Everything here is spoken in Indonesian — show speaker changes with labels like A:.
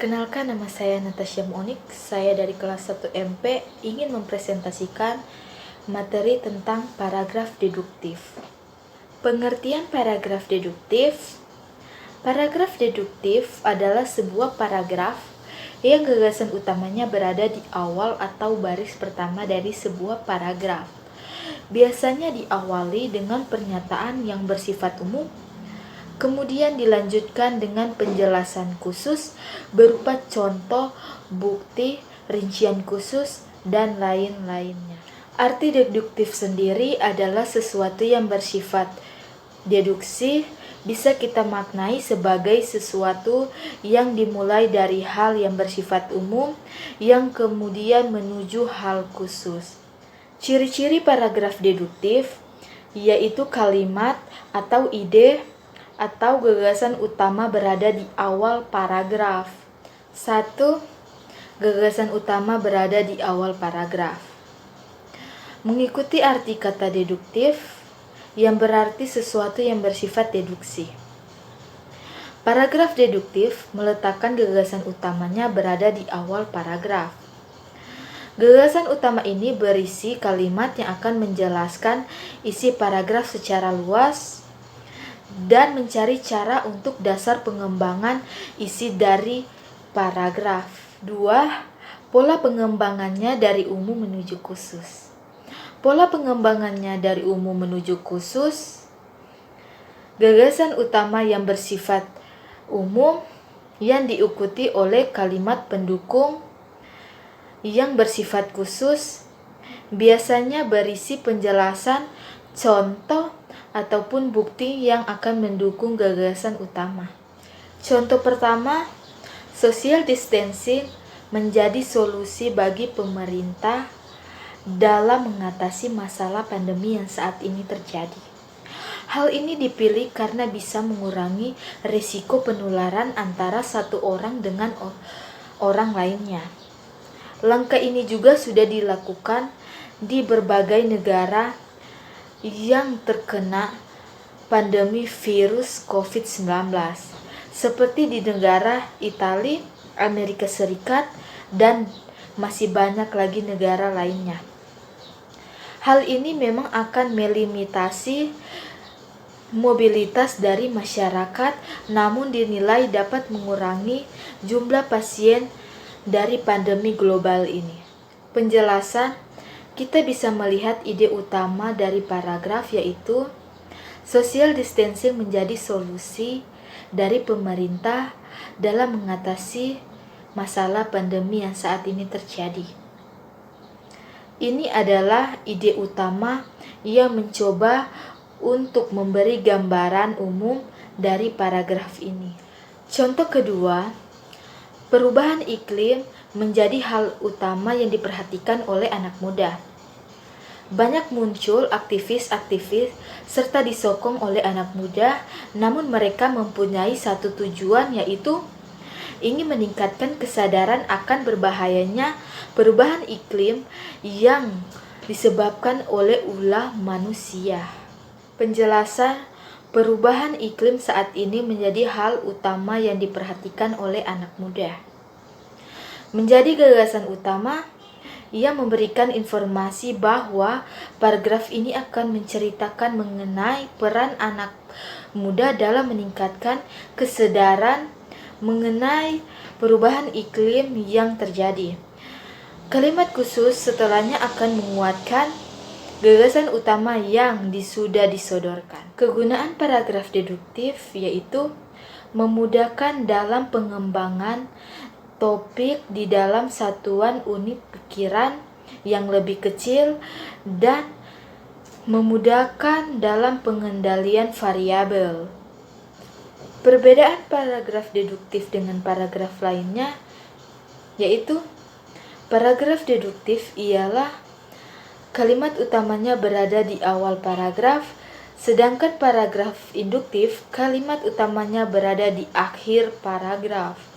A: Perkenalkan, nama saya Natasha Monik. Saya dari kelas 1 MP ingin mempresentasikan materi tentang paragraf deduktif. Pengertian paragraf deduktif. Paragraf deduktif adalah sebuah paragraf yang gagasan utamanya berada di awal atau baris pertama dari sebuah paragraf. Biasanya diawali dengan pernyataan yang bersifat umum, kemudian dilanjutkan dengan penjelasan khusus berupa contoh, bukti, rincian khusus, dan lain-lainnya. Arti deduktif sendiri adalah sesuatu yang bersifat deduksi, bisa kita maknai sebagai sesuatu yang dimulai dari hal yang bersifat umum, yang kemudian menuju hal khusus. Ciri-ciri paragraf deduktif yaitu kalimat atau ide atau gagasan utama berada di awal paragraf. 1. Gagasan utama berada di awal paragraf. Mengikuti arti kata deduktif yang berarti sesuatu yang bersifat deduksi. Paragraf deduktif meletakkan gagasan utamanya berada di awal paragraf. Gagasan utama ini berisi kalimat yang akan menjelaskan isi paragraf secara luas dan mencari cara untuk dasar pengembangan isi dari paragraf. 2. Pola pengembangannya dari umum menuju khusus. Pola pengembangannya dari umum menuju khusus. Gagasan utama yang bersifat umum yang diikuti oleh kalimat pendukung yang bersifat khusus biasanya berisi penjelasan, contoh, ataupun bukti yang akan mendukung gagasan utama. Contoh pertama, social distancing menjadi solusi bagi pemerintah dalam mengatasi masalah pandemi yang saat ini terjadi. Hal ini dipilih karena bisa mengurangi risiko penularan antara satu orang dengan orang lainnya. Langkah ini juga sudah dilakukan di berbagai negara yang terkena pandemi virus COVID-19, seperti di negara Italia, Amerika Serikat, dan masih banyak lagi negara lainnya. Hal ini memang akan melimitasi mobilitas dari masyarakat, namun dinilai dapat mengurangi jumlah pasien dari pandemi global ini. Penjelasan, kita bisa melihat ide utama dari paragraf yaitu social distancing menjadi solusi dari pemerintah dalam mengatasi masalah pandemi yang saat ini terjadi. Ini adalah ide utama yang mencoba untuk memberi gambaran umum dari paragraf ini. Contoh kedua, perubahan iklim menjadi hal utama yang diperhatikan oleh anak muda. Banyak muncul aktivis-aktivis serta disokong oleh anak muda, namun mereka mempunyai satu tujuan yaitu ingin meningkatkan kesadaran akan berbahayanya perubahan iklim yang disebabkan oleh ulah manusia. Penjelasan, perubahan iklim saat ini menjadi hal utama yang diperhatikan oleh anak muda. Menjadi gagasan utama, ia memberikan informasi bahwa paragraf ini akan menceritakan mengenai peran anak muda dalam meningkatkan kesadaran mengenai perubahan iklim yang terjadi. Kalimat khusus setelahnya akan menguatkan gagasan utama yang sudah disodorkan. Kegunaan paragraf deduktif yaitu memudahkan dalam pengembangan topik di dalam satuan unit pikiran yang lebih kecil dan memudahkan dalam pengendalian variabel. Perbedaan paragraf deduktif dengan paragraf lainnya yaitu paragraf deduktif ialah kalimat utamanya berada di awal paragraf, sedangkan paragraf induktif kalimat utamanya berada di akhir paragraf.